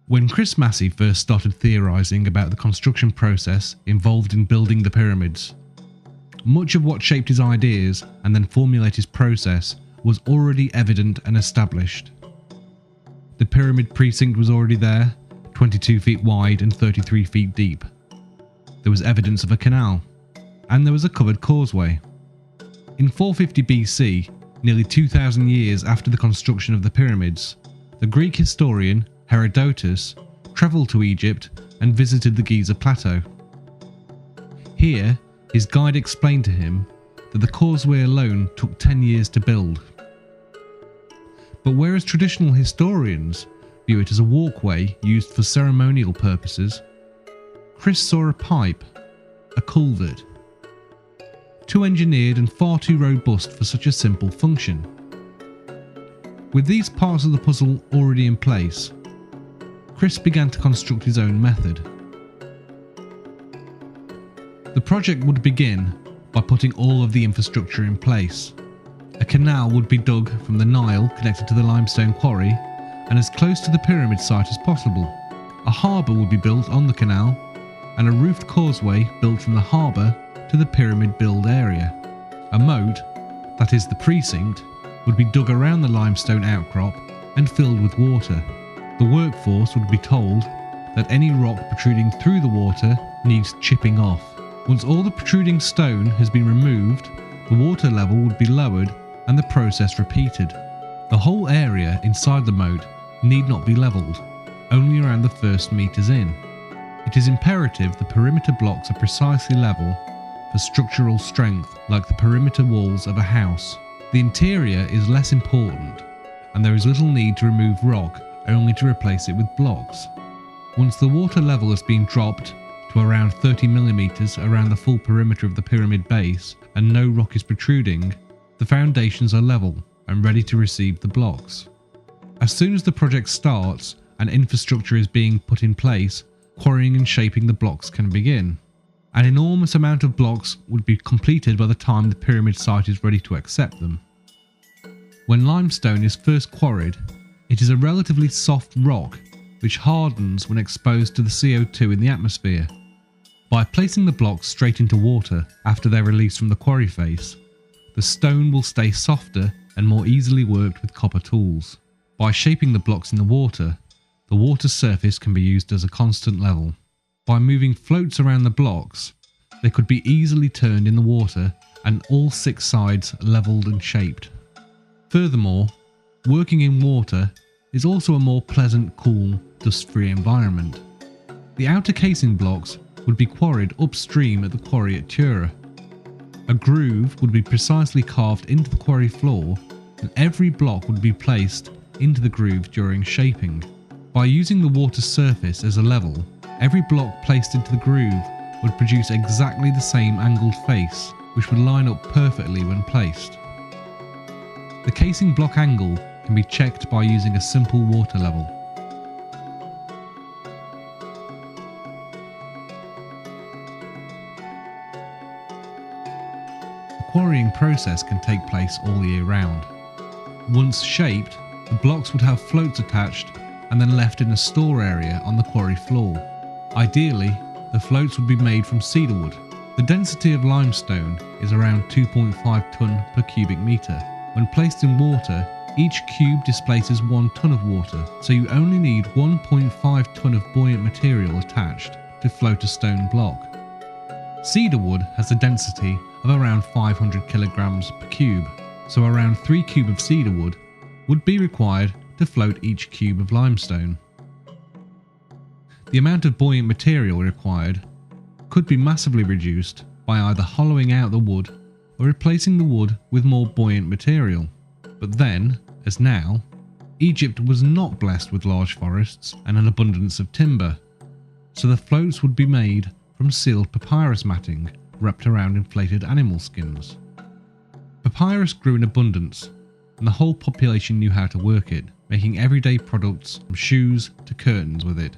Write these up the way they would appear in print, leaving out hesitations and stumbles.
When Chris Masseys first started theorising about the construction process involved in building the pyramids, much of what shaped his ideas and then formulated his process was already evident and established. The pyramid precinct was already there, 22 feet wide and 33 feet deep. There was evidence of a canal, and there was a covered causeway. In 450 BC, nearly 2,000 years after the construction of the pyramids, the Greek historian Herodotus travelled to Egypt and visited the Giza Plateau. Here, his guide explained to him that the causeway alone took 10 years to build. But whereas traditional historians view it as a walkway used for ceremonial purposes, Chris saw a pipe, a culvert, too engineered and far too robust for such a simple function. With these parts of the puzzle already in place, Chris began to construct his own method. The project would begin by putting all of the infrastructure in place. A canal would be dug from the Nile connected to the limestone quarry and as close to the pyramid site as possible. A harbour would be built on the canal and a roofed causeway built from the harbour to the pyramid build area. A moat, that is the precinct, would be dug around the limestone outcrop and filled with water. The workforce would be told that any rock protruding through the water needs chipping off. Once all the protruding stone has been removed, the water level would be lowered and the process repeated. The whole area inside the moat need not be levelled, only around the first metres in. It is imperative the perimeter blocks are precisely level for structural strength, like the perimeter walls of a house. The interior is less important, and there is little need to remove rock only to replace it with blocks. Once the water level has been dropped to around 30 millimeters around the full perimeter of the pyramid base and no rock is protruding, the foundations are level and ready to receive the blocks. As soon as the project starts and infrastructure is being put in place, quarrying and shaping the blocks can begin. An enormous amount of blocks would be completed by the time the pyramid site is ready to accept them. When limestone is first quarried, it is a relatively soft rock which hardens when exposed to the CO2 in the atmosphere. By placing the blocks straight into water after they're released from the quarry face, the stone will stay softer and more easily worked with copper tools. By shaping the blocks in the water surface can be used as a constant level. By moving floats around the blocks, they could be easily turned in the water and all 6 sides levelled and shaped. Furthermore, working in water is also a more pleasant, cool, dust-free environment. The outer casing blocks would be quarried upstream at the quarry at Tura. A groove would be precisely carved into the quarry floor and every block would be placed into the groove during shaping. By using the water surface as a level, every block placed into the groove would produce exactly the same angled face, which would line up perfectly when placed. The casing block angle can be checked by using a simple water level. The quarrying process can take place all year round. Once shaped, the blocks would have floats attached and then left in a store area on the quarry floor. Ideally, the floats would be made from cedar wood. The density of limestone is around 2.5 tonne per cubic metre. When placed in water, each cube displaces 1 tonne of water, so you only need 1.5 tonne of buoyant material attached to float a stone block. Cedar wood has a density of around 500 kilograms per cube, so around 3 cubes of cedar wood would be required to float each cube of limestone. The amount of buoyant material required could be massively reduced by either hollowing out the wood or replacing the wood with more buoyant material. But then, as now, Egypt was not blessed with large forests and an abundance of timber, so the floats would be made from sealed papyrus matting wrapped around inflated animal skins. Papyrus grew in abundance, and the whole population knew how to work it, making everyday products from shoes to curtains with it.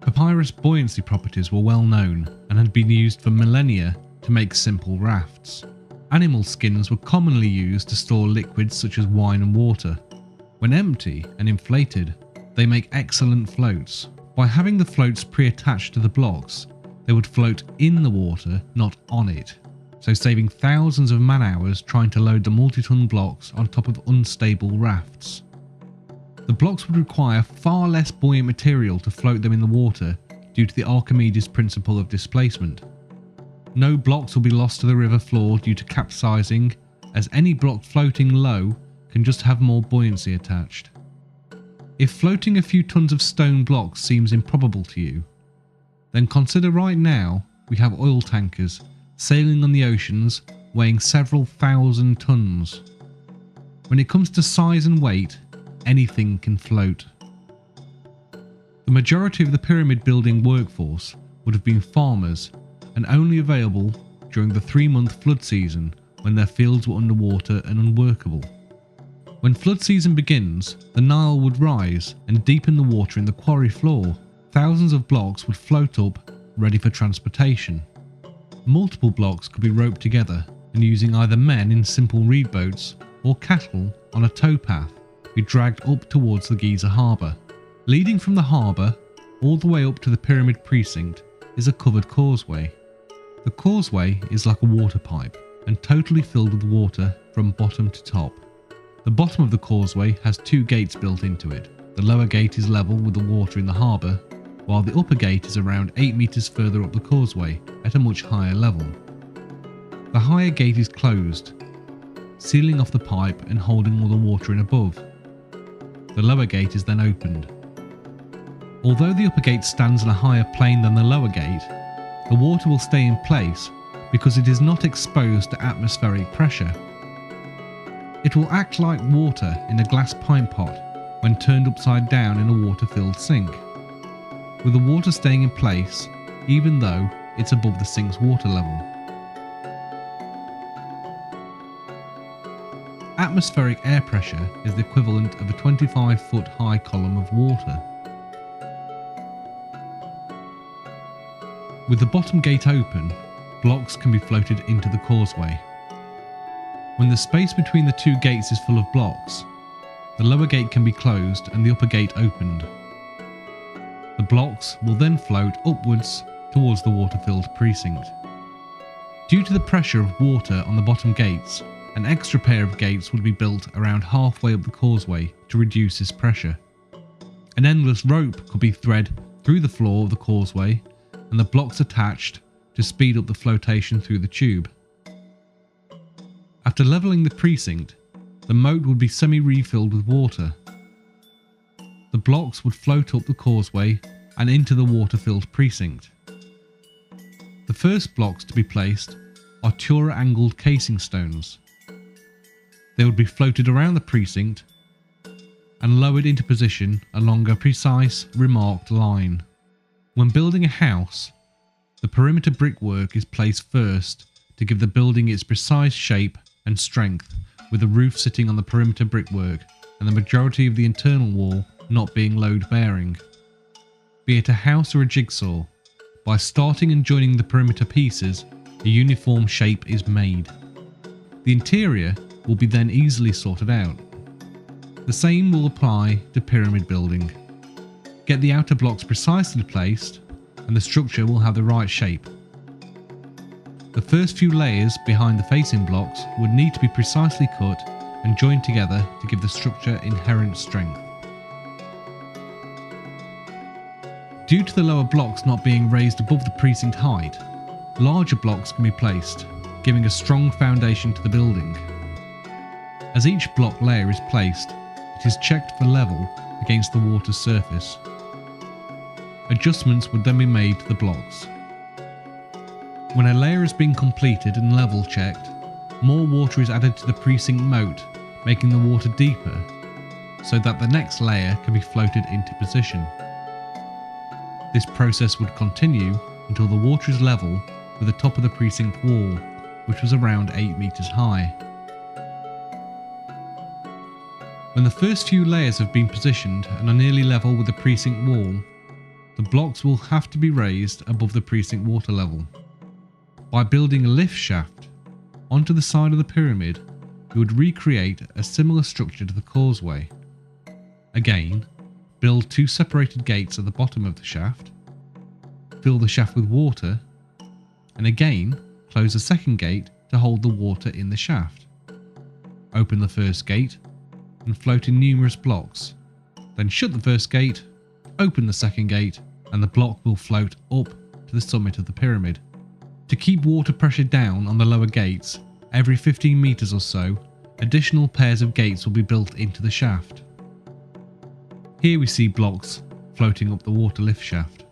Papyrus buoyancy properties were well known and had been used for millennia to make simple rafts. Animal skins were commonly used to store liquids such as wine and water. When empty and inflated, They make excellent floats. By having the floats pre-attached to the blocks, they would float in the water, not on it, so saving thousands of man-hours trying to load the multi-ton blocks on top of unstable rafts. The blocks would require far less buoyant material to float them in the water due to the Archimedes principle of displacement. No blocks will be lost to the river floor due to capsizing, as any block floating low can just have more buoyancy attached. If floating a few tons of stone blocks seems improbable to you, then consider right now we have oil tankers sailing on the oceans weighing several thousand tons. When it comes to size and weight, anything can float. The majority of the pyramid building workforce would have been farmers and only available during the 3-month flood season when their fields were underwater and unworkable. When flood season begins, the Nile would rise and deepen the water in the quarry floor. Thousands of blocks would float up, ready for transportation. Multiple blocks could be roped together and using either men in simple reed boats or cattle on a towpath be dragged up towards the Giza harbour. Leading from the harbour all the way up to the pyramid precinct is a covered causeway. The causeway is like a water pipe and totally filled with water from bottom to top. The bottom of the causeway has 2 gates built into it. The lower gate is level with the water in the harbour, while the upper gate is around 8 metres further up the causeway at a much higher level. The higher gate is closed, sealing off the pipe and holding all the water in above. The lower gate is then opened. Although the upper gate stands on a higher plane than the lower gate, the water will stay in place because it is not exposed to atmospheric pressure. It will act like water in a glass pint pot when turned upside down in a water-filled sink, with the water staying in place even though it's above the sink's water level. Atmospheric air pressure is the equivalent of a 25-foot high column of water. With the bottom gate open, blocks can be floated into the causeway. When the space between the 2 gates is full of blocks, the lower gate can be closed and the upper gate opened. The blocks will then float upwards towards the water-filled precinct. Due to the pressure of water on the bottom gates, an extra pair of gates would be built around halfway up the causeway to reduce this pressure. An endless rope could be thread through the floor of the causeway and the blocks attached to speed up the flotation through the tube. After levelling the precinct, the moat would be semi-refilled with water. The blocks would float up the causeway and into the water-filled precinct. The first blocks to be placed are Tura-angled casing stones. They would be floated around the precinct and lowered into position along a precise, remarked line. When building a house, the perimeter brickwork is placed first to give the building its precise shape and strength, with the roof sitting on the perimeter brickwork and the majority of the internal wall not being load-bearing. Be it a house or a jigsaw, by starting and joining the perimeter pieces, a uniform shape is made. The interior will be then easily sorted out. The same will apply to pyramid building. Get the outer blocks precisely placed and the structure will have the right shape. The first few layers behind the facing blocks would need to be precisely cut and joined together to give the structure inherent strength. Due to the lower blocks not being raised above the precinct height, larger blocks can be placed, giving a strong foundation to the building. As each block layer is placed, it is checked for level against the water's surface. Adjustments would then be made to the blocks. When a layer has been completed and level checked, more water is added to the precinct moat, making the water deeper, so that the next layer can be floated into position. This process would continue until the water is level with the top of the precinct wall, which was around 8 meters high. When the first few layers have been positioned and are nearly level with the precinct wall, the blocks will have to be raised above the precinct water level. By building a lift shaft onto the side of the pyramid, you would recreate a similar structure to the causeway. Again, build 2 separated gates at the bottom of the shaft, fill the shaft with water, and again close a second gate to hold the water in the shaft. Open the first gate and float in numerous blocks, then shut the first gate, open the second gate, and the block will float up to the summit of the pyramid. To keep water pressure down on the lower gates, every 15 meters or so, additional pairs of gates will be built into the shaft. Here we see blocks floating up the water lift shaft.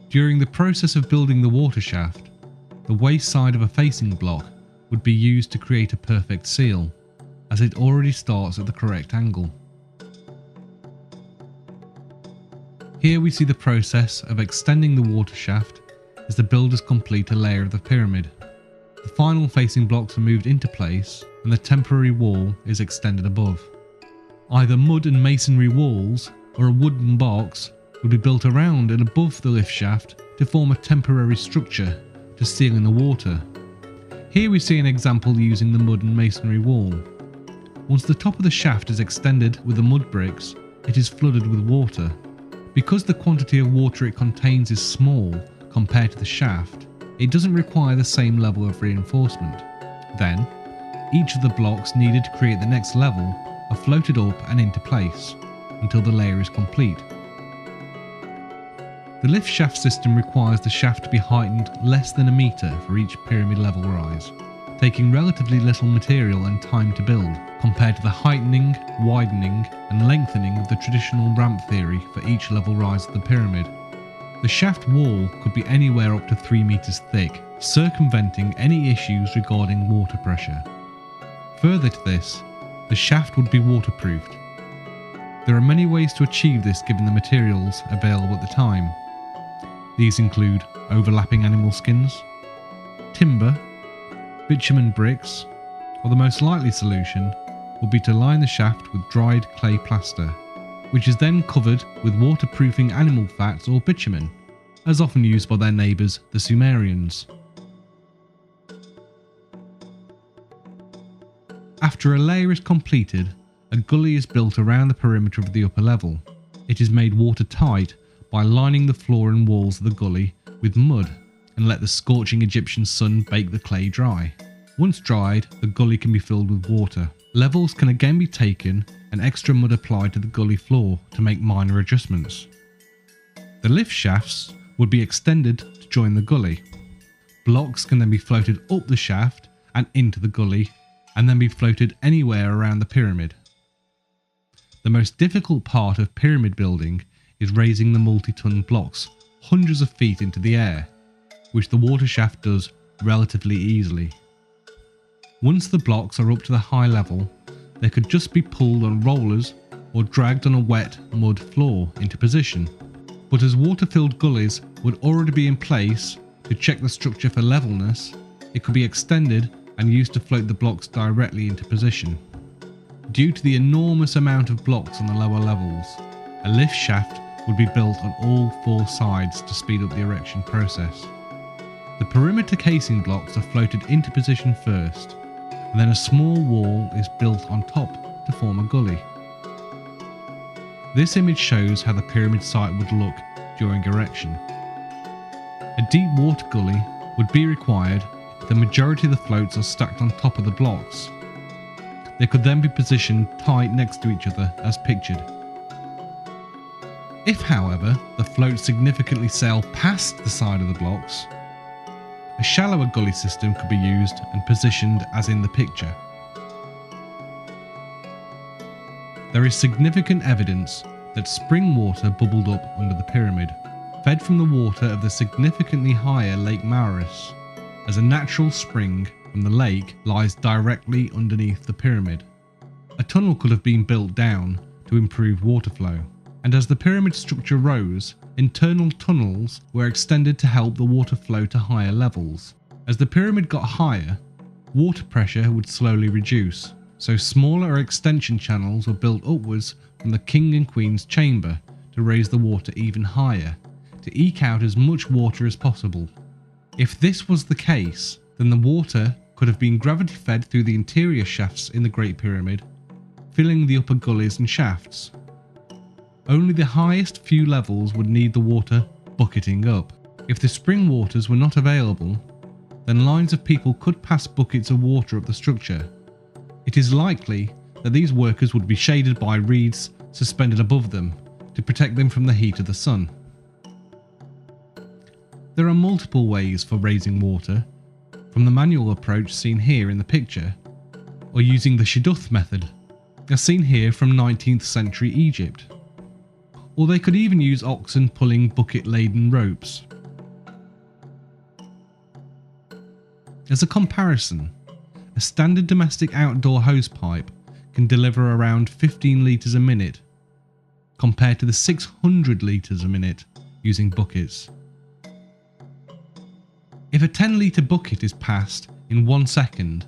During the process of building the water shaft, the waste side of a facing block would be used to create a perfect seal, as it already starts at the correct angle. Here we see the process of extending the water shaft as the builders complete a layer of the pyramid. The final facing blocks are moved into place and the temporary wall is extended above. Either mud and masonry walls or a wooden box would be built around and above the lift shaft to form a temporary structure to seal in the water. Here we see an example using the mud and masonry wall. Once the top of the shaft is extended with the mud bricks, it is flooded with water. Because the quantity of water it contains is small compared to the shaft, it doesn't require the same level of reinforcement. Then, each of the blocks needed to create the next level are floated up and into place until the layer is complete. The lift shaft system requires the shaft to be heightened less than a metre for each pyramid level rise, taking relatively little material and time to build, compared to the heightening, widening and lengthening of the traditional ramp theory for each level rise of the pyramid. The shaft wall could be anywhere up to 3 metres thick, circumventing any issues regarding water pressure. Further to this, the shaft would be waterproofed. There are many ways to achieve this given the materials available at the time. These include overlapping animal skins, timber, bitumen bricks, or the most likely solution would be to line the shaft with dried clay plaster, which is then covered with waterproofing animal fats or bitumen, as often used by their neighbours the Sumerians. After a layer is completed, a gully is built around the perimeter of the upper level. It is made watertight by lining the floor and walls of the gully with mud and let the scorching Egyptian sun bake the clay dry. Once dried, the gully can be filled with water. Levels can again be taken and extra mud applied to the gully floor to make minor adjustments. The lift shafts would be extended to join the gully. Blocks can then be floated up the shaft and into the gully and then be floated anywhere around the pyramid. The most difficult part of pyramid building is raising the multi-ton blocks hundreds of feet into the air, which the water shaft does relatively easily. Once the blocks are up to the high level, they could just be pulled on rollers or dragged on a wet mud floor into position. But as water-filled gullies would already be in place to check the structure for levelness, it could be extended and used to float the blocks directly into position. Due to the enormous amount of blocks on the lower levels, a lift shaft would be built on all 4 sides to speed up the erection process. The perimeter casing blocks are floated into position first, and then a small wall is built on top to form a gully. This image shows how the pyramid site would look during erection. A deep water gully would be required if the majority of the floats are stacked on top of the blocks. They could then be positioned tight next to each other as pictured. If, however, the floats significantly sail past the side of the blocks, a shallower gully system could be used and positioned as in the picture. There is significant evidence that spring water bubbled up under the pyramid, fed from the water of the significantly higher Lake Maurus, as a natural spring from the lake lies directly underneath the pyramid. A tunnel could have been built down to improve water flow, and as the pyramid structure rose, internal tunnels were extended to help the water flow to higher levels. As the pyramid got higher, water pressure would slowly reduce, so smaller extension channels were built upwards from the king and queen's chamber to raise the water even higher, to eke out as much water as possible. If this was the case, then the water could have been gravity fed through the interior shafts in the Great Pyramid, filling the upper gullies and shafts. Only the highest few levels would need the water bucketing up. If the spring waters were not available, then lines of people could pass buckets of water up the structure. It is likely that these workers would be shaded by reeds suspended above them to protect them from the heat of the sun. There are multiple ways for raising water, from the manual approach seen here in the picture, or using the shidduth method, as seen here from 19th century Egypt. Or they could even use oxen pulling bucket-laden ropes. As a comparison, a standard domestic outdoor hosepipe can deliver around 15 litres a minute, compared to the 600 litres a minute using buckets. If a 10-litre bucket is passed in 1 second,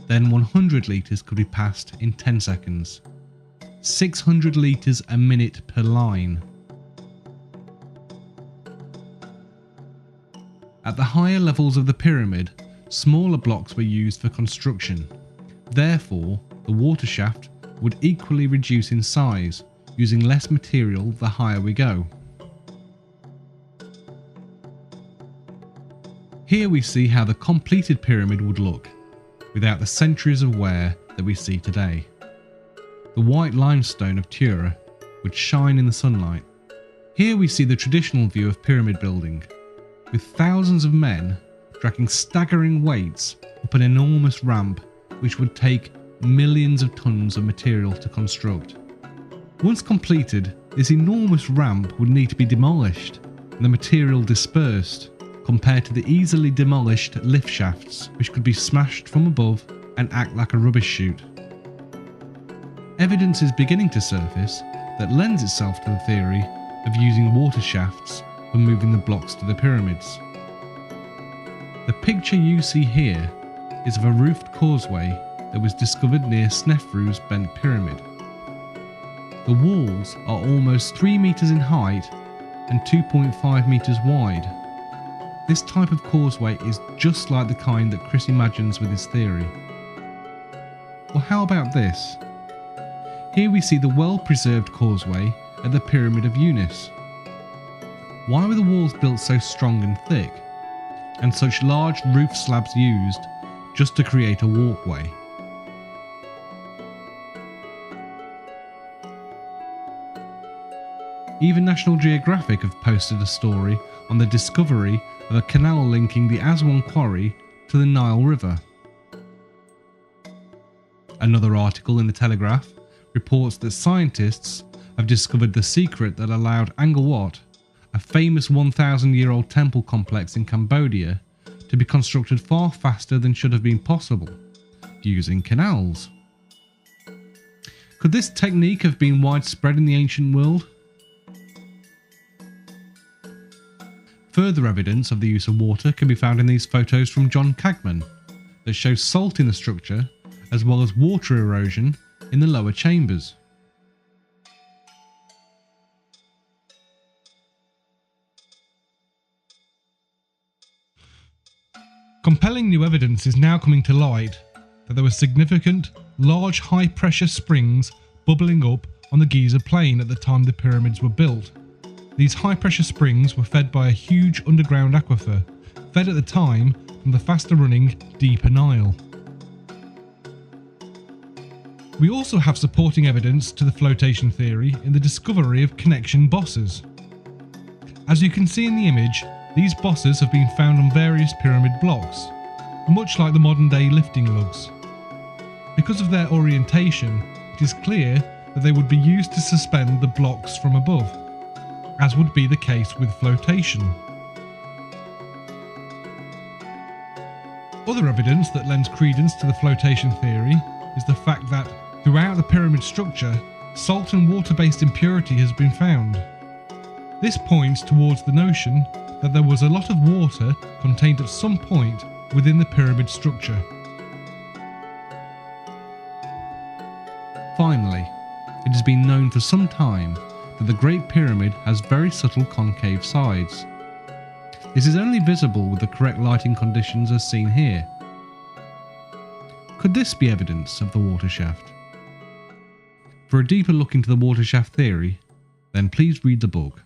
then 100 litres could be passed in 10 seconds. 600 litres a minute per line. At the higher levels of the pyramid, smaller blocks were used for construction. Therefore, the water shaft would equally reduce in size, using less material the higher we go. Here we see how the completed pyramid would look, without the centuries of wear that we see today. The white limestone of Tura would shine in the sunlight. Here we see the traditional view of pyramid building, with thousands of men dragging staggering weights up an enormous ramp which would take millions of tons of material to construct. Once completed, this enormous ramp would need to be demolished and the material dispersed, compared to the easily demolished lift shafts which could be smashed from above and act like a rubbish chute. Evidence is beginning to surface that lends itself to the theory of using water shafts for moving the blocks to the pyramids. The picture you see here is of a roofed causeway that was discovered near Snefru's bent pyramid. The walls are almost 3 meters in height and 2.5 meters wide. This type of causeway is just like the kind that Chris imagines with his theory. Well, how about this? Here we see the well-preserved causeway at the Pyramid of Unis. Why were the walls built so strong and thick, and such large roof slabs used just to create a walkway? Even National Geographic have posted a story on the discovery of a canal linking the Aswan quarry to the Nile River. Another article in the Telegraph reports that scientists have discovered the secret that allowed Angkor Wat, a famous 1,000-year-old temple complex in Cambodia, to be constructed far faster than should have been possible, using canals. Could this technique have been widespread in the ancient world? Further evidence of the use of water can be found in these photos from John Cagman that show salt in the structure as well as water erosion in the lower chambers. Compelling new evidence is now coming to light that there were significant, large high-pressure springs bubbling up on the Giza plain at the time the pyramids were built. These high-pressure springs were fed by a huge underground aquifer, fed at the time from the faster-running deeper Nile. We also have supporting evidence to the flotation theory in the discovery of connection bosses. As you can see in the image, these bosses have been found on various pyramid blocks, much like the modern day lifting lugs. Because of their orientation, it is clear that they would be used to suspend the blocks from above, as would be the case with flotation. Other evidence that lends credence to the flotation theory is the fact that throughout the pyramid structure, salt and water-based impurity has been found. This points towards the notion that there was a lot of water contained at some point within the pyramid structure. Finally, it has been known for some time that the Great Pyramid has very subtle concave sides. This is only visible with the correct lighting conditions as seen here. Could this be evidence of the water shaft? For a deeper look into the water shaft theory, then please read the book.